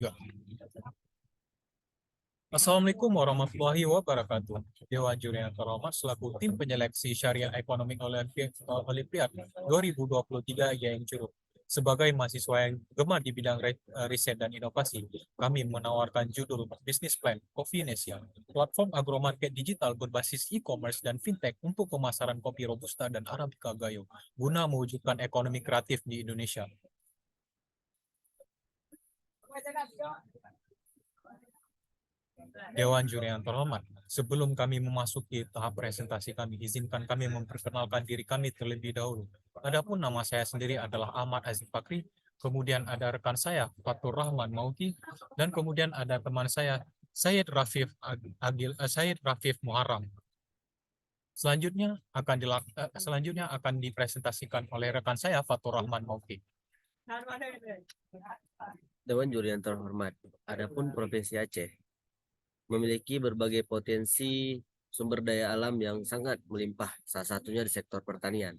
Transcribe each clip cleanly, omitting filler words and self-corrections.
Ya. Assalamualaikum warahmatullahi wabarakatuh. Dewan Juri yang terhormat, selaku tim penyeleksi Syariah Economic Olympiad 2023 yang Curug. Sebagai mahasiswa yang gemar di bidang riset dan inovasi, kami menawarkan judul Business Plan Coffeenesia, platform agromarket digital berbasis e-commerce dan fintech untuk pemasaran kopi Robusta dan Arabica Gayo, guna mewujudkan ekonomi kreatif di Indonesia. Dewan Juri yang terhormat, sebelum kami memasuki tahap presentasi kami, izinkan kami memperkenalkan diri kami terlebih dahulu. Adapun nama saya sendiri adalah Ahmad Aziz Fakri, kemudian ada rekan saya, Fatur Rahman Mauki, dan kemudian ada teman saya, Syed Rafif Muharram. Selanjutnya akan dipresentasikan oleh rekan saya, Fatur Rahman Mauki. Dewan Juri yang terhormat, adapun Provinsi Aceh memiliki berbagai potensi sumber daya alam yang sangat melimpah, salah satunya di sektor pertanian.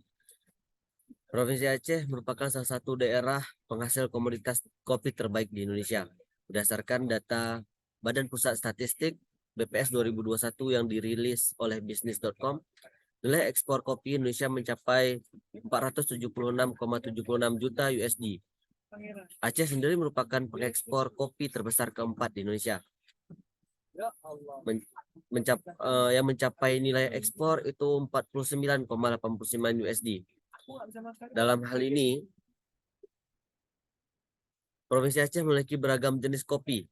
Provinsi Aceh merupakan salah satu daerah penghasil komoditas kopi terbaik di Indonesia. Berdasarkan data Badan Pusat Statistik BPS 2021 yang dirilis oleh bisnis.com, nilai ekspor kopi Indonesia mencapai 476,76 juta USD. Aceh sendiri merupakan pengekspor kopi terbesar keempat di Indonesia. Yang mencapai nilai ekspor itu 49,89 USD. Dalam hal ini, Provinsi Aceh memiliki beragam jenis kopi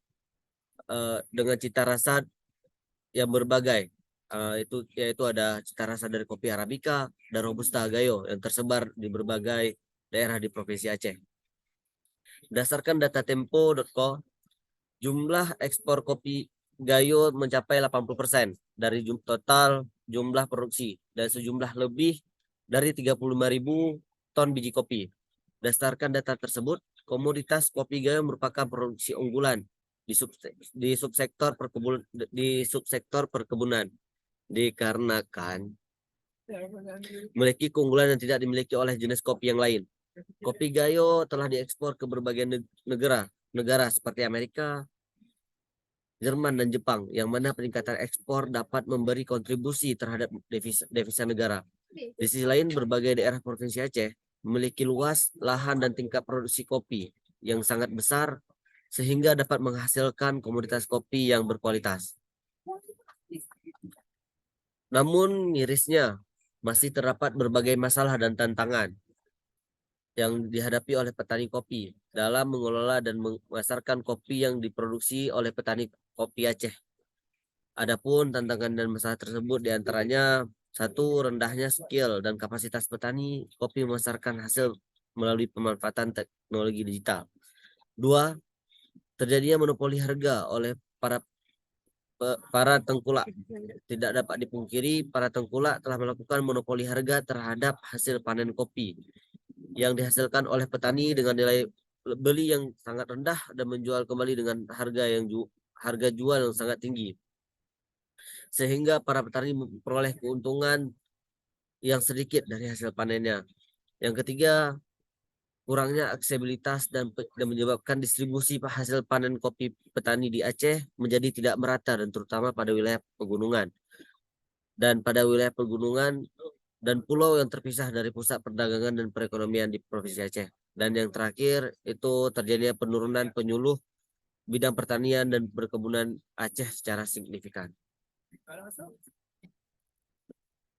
dengan cita rasa yang berbagai. Yaitu ada cita rasa dari kopi Arabica dan Robusta Gayo yang tersebar di berbagai daerah di Provinsi Aceh. Berdasarkan data tempo.co, jumlah ekspor kopi Gayo mencapai 80% dari total jumlah produksi dan sejumlah lebih dari 35.000 ton biji kopi. Berdasarkan data tersebut, komoditas kopi Gayo merupakan produksi unggulan di subsektor perkebunan dikarenakan memiliki keunggulan yang tidak dimiliki oleh jenis kopi yang lain. Kopi Gayo telah diekspor ke berbagai negara seperti Amerika, Jerman, dan Jepang, yang mana peningkatan ekspor dapat memberi kontribusi terhadap devisa negara. Di sisi lain, berbagai daerah Provinsi Aceh memiliki luas lahan dan tingkat produksi kopi yang sangat besar, sehingga dapat menghasilkan komoditas kopi yang berkualitas. Namun mirisnya, masih terdapat berbagai masalah dan tantangan yang dihadapi oleh petani kopi dalam mengelola dan memasarkan kopi yang diproduksi oleh petani kopi Aceh. Adapun tantangan dan masalah tersebut diantaranya: satu, rendahnya skill dan kapasitas petani kopi memasarkan hasil melalui pemanfaatan teknologi digital. Dua, terjadinya monopoli harga oleh para tengkulak. Tidak dapat dipungkiri, para tengkulak telah melakukan monopoli harga terhadap hasil panen kopi yang dihasilkan oleh petani dengan nilai beli yang sangat rendah dan menjual kembali dengan harga jual yang sangat tinggi, sehingga para petani memperoleh keuntungan yang sedikit dari hasil panennya. Yang ketiga, kurangnya aksesibilitas dan menyebabkan distribusi hasil panen kopi petani di Aceh menjadi tidak merata, dan terutama pada wilayah pegunungan. Dan pada wilayah pegunungan dan pulau yang terpisah dari pusat perdagangan dan perekonomian di Provinsi Aceh. Dan yang terakhir, itu terjadinya penurunan penyuluh bidang pertanian dan perkebunan Aceh secara signifikan.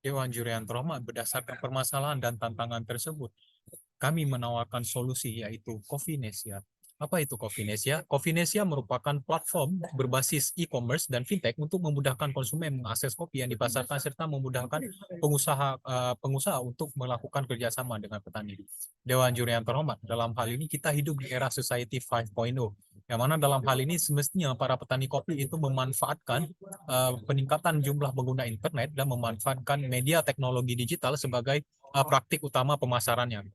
Dewan Juri yang terhormat, berdasarkan permasalahan dan tantangan tersebut, kami menawarkan solusi, yaitu Coffeenesia. Apa itu Coffeenesia? Coffeenesia merupakan platform berbasis e-commerce dan fintech untuk memudahkan konsumen mengakses kopi yang dipasarkan serta memudahkan pengusaha untuk melakukan kerjasama dengan petani. Dewan Juri yang terhormat, dalam hal ini kita hidup di era Society 5.0, yang mana dalam hal ini semestinya para petani kopi itu memanfaatkan peningkatan jumlah pengguna internet dan memanfaatkan media teknologi digital sebagai praktik utama pemasarannya.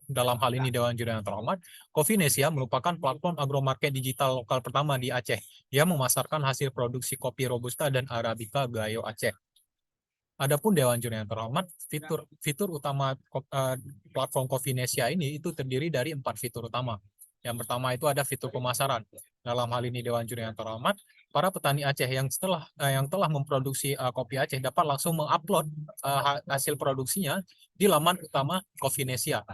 Dalam hal ini, Dewan Juri yang terhormat, Coffeenesia merupakan platform agromarket digital lokal pertama di Aceh. Dia memasarkan hasil produksi kopi Robusta dan Arabica Gayo Aceh. Adapun Dewan Juri yang terhormat, fitur utama platform Coffeenesia ini itu terdiri dari 4 fitur utama. Yang pertama itu ada fitur pemasaran. Dalam hal ini Dewan Juri yang terhormat, para petani Aceh yang telah memproduksi kopi Aceh dapat langsung mengupload hasil produksinya di laman utama Coffeenesia.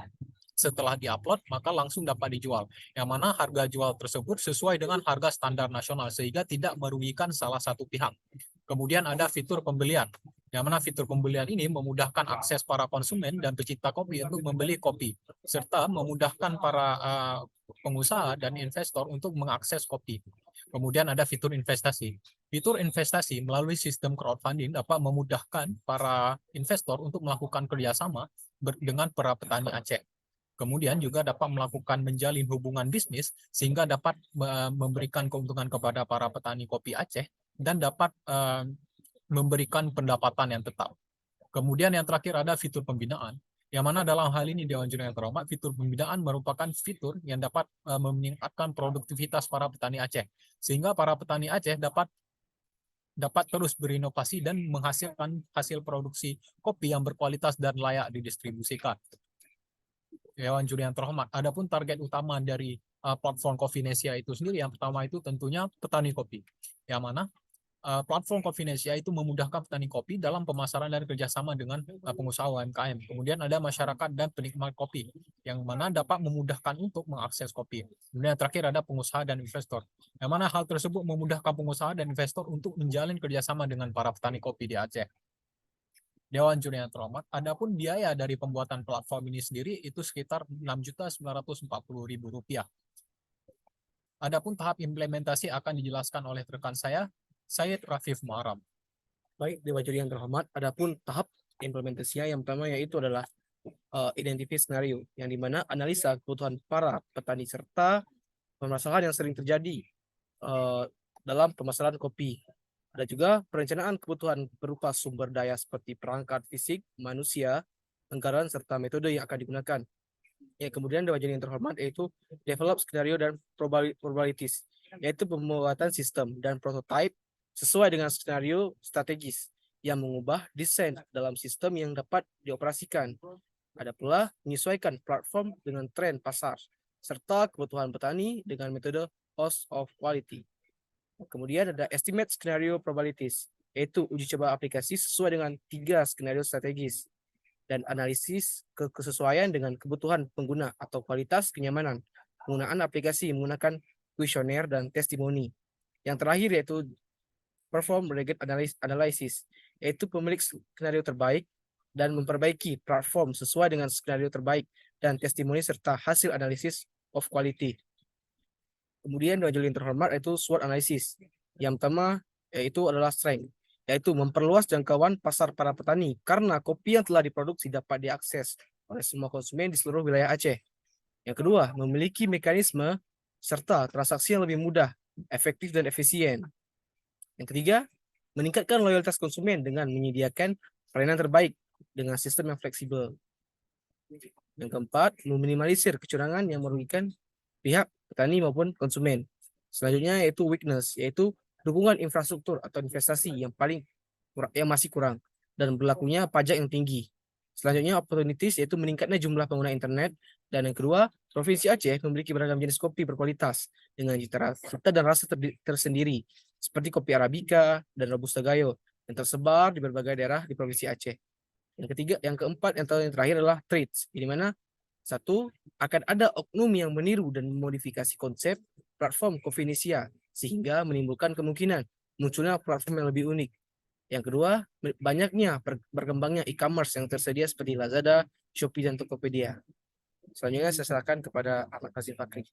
Setelah diupload, maka langsung dapat dijual. Yang mana harga jual tersebut sesuai dengan harga standar nasional, sehingga tidak merugikan salah satu pihak. Kemudian ada fitur pembelian, yang mana fitur pembelian ini memudahkan akses para konsumen dan pecinta kopi untuk membeli kopi, serta memudahkan para pengusaha dan investor untuk mengakses kopi. Kemudian ada fitur investasi. Fitur investasi melalui sistem crowdfunding dapat memudahkan para investor untuk melakukan kerjasama dengan para petani Aceh. Kemudian juga dapat melakukan menjalin hubungan bisnis sehingga dapat memberikan keuntungan kepada para petani kopi Aceh dan dapat memberikan pendapatan yang tetap. Kemudian yang terakhir ada fitur pembinaan, yang mana dalam hal ini Dewan Juri yang terhormat, fitur pembinaan merupakan fitur yang dapat meningkatkan produktivitas para petani Aceh, sehingga para petani Aceh dapat terus berinovasi dan menghasilkan hasil produksi kopi yang berkualitas dan layak didistribusikan. Dewan Juri yang terhormat, adapun target utama dari platform Coffeenesia itu sendiri, yang pertama itu tentunya petani kopi, yang mana platform Coffeenesia itu memudahkan petani kopi dalam pemasaran dan kerjasama dengan pengusaha UMKM. Kemudian ada masyarakat dan penikmat kopi, yang mana dapat memudahkan untuk mengakses kopi. Kemudian yang terakhir ada pengusaha dan investor, yang mana hal tersebut memudahkan pengusaha dan investor untuk menjalin kerjasama dengan para petani kopi di Aceh. Dewan Juri yang terhormat, adapun biaya dari pembuatan platform ini sendiri itu sekitar Rp6.940.000. Adapun tahap implementasi akan dijelaskan oleh rekan saya, Syed Rafif Muharam. Baik, Dewan Juri yang terhormat, adapun tahap implementasinya yang pertama yaitu adalah identify skenario, yang dimana analisa kebutuhan para petani serta permasalahan yang sering terjadi dalam pemasaran kopi. Ada juga perencanaan kebutuhan berupa sumber daya seperti perangkat fisik, manusia, anggaran, serta metode yang akan digunakan. Ya, kemudian Dewan Juri yang terhormat yaitu develop skenario dan probabilities, yaitu pembuatan sistem dan prototype sesuai dengan skenario strategis yang mengubah desain dalam sistem yang dapat dioperasikan. Ada pula menyesuaikan platform dengan tren pasar, serta kebutuhan petani dengan metode cost of quality. Kemudian ada estimate scenario probabilities, yaitu uji coba aplikasi sesuai dengan 3 skenario strategis, dan analisis kesesuaian dengan kebutuhan pengguna atau kualitas kenyamanan penggunaan aplikasi menggunakan kuesioner dan testimoni. Yang terakhir yaitu perform regret analysis, yaitu pemilik skenario terbaik dan memperbaiki platform sesuai dengan skenario terbaik dan testimoni serta hasil analisis of quality. Kemudian Dewan Juri yang terhormat yaitu SWOT analysis. Yang pertama yaitu adalah strength, yaitu memperluas jangkauan pasar para petani karena kopi yang telah diproduksi dapat diakses oleh semua konsumen di seluruh wilayah Aceh. Yang kedua, memiliki mekanisme serta transaksi yang lebih mudah, efektif dan efisien. Yang ketiga, meningkatkan loyalitas konsumen dengan menyediakan pelayanan terbaik dengan sistem yang fleksibel. Yang keempat, meminimalisir kecurangan yang merugikan pihak petani maupun konsumen. Selanjutnya yaitu weakness, yaitu dukungan infrastruktur atau investasi yang masih kurang dan berlakunya pajak yang tinggi. Selanjutnya opportunities, yaitu meningkatnya jumlah pengguna internet. Dan yang kedua, Provinsi Aceh memiliki beragam jenis kopi berkualitas dengan cita dan rasa tersendiri seperti kopi Arabica dan Robusta Gayo yang tersebar di berbagai daerah di Provinsi Aceh. Yang keempat, yang terakhir adalah traits, di mana satu, akan ada oknum yang meniru dan memodifikasi konsep platform Coffeenesia sehingga menimbulkan kemungkinan munculnya platform yang lebih unik. Yang kedua, banyaknya berkembangnya e-commerce yang tersedia seperti Lazada, Shopee, dan Tokopedia. Selanjutnya saya serahkan kepada Ahmad Fazil Fakri.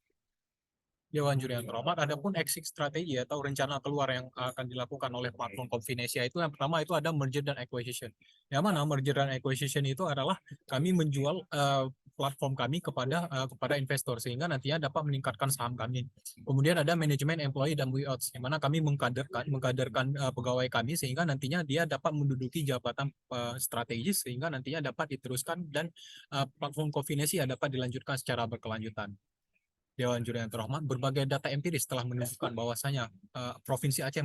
Dewan Juri yang terhormat, adapun exit strategi atau rencana keluar yang akan dilakukan oleh platform Coffeenesia itu yang pertama itu ada merger dan acquisition. Yang mana merger dan acquisition itu adalah kami menjual platform kami kepada investor sehingga nantinya dapat meningkatkan saham kami. Kemudian ada manajemen employee dan buyouts, yang mana kami mengkaderkan pegawai kami sehingga nantinya dia dapat menduduki jabatan strategis sehingga nantinya dapat diteruskan dan platform Coffeenesia dapat dilanjutkan secara berkelanjutan. Dewan Juri yang terhormat, berbagai data empiris telah menunjukkan bahwasanya Provinsi Aceh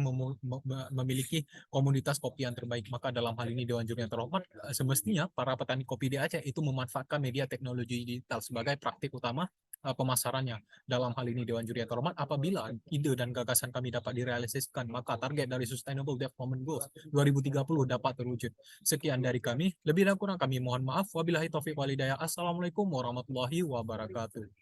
memiliki komunitas kopi yang terbaik. Maka dalam hal ini Dewan Juri yang terhormat, semestinya para petani kopi di Aceh itu memanfaatkan media teknologi digital sebagai praktik utama pemasarannya. Dalam hal ini Dewan Juri yang terhormat, apabila ide dan gagasan kami dapat direalisasikan, maka target dari Sustainable Development Goals 2030 dapat terwujud. Sekian dari kami, lebih dan kurang kami mohon maaf. Wabillahi taufiq walhidayah. Assalamualaikum warahmatullahi wabarakatuh.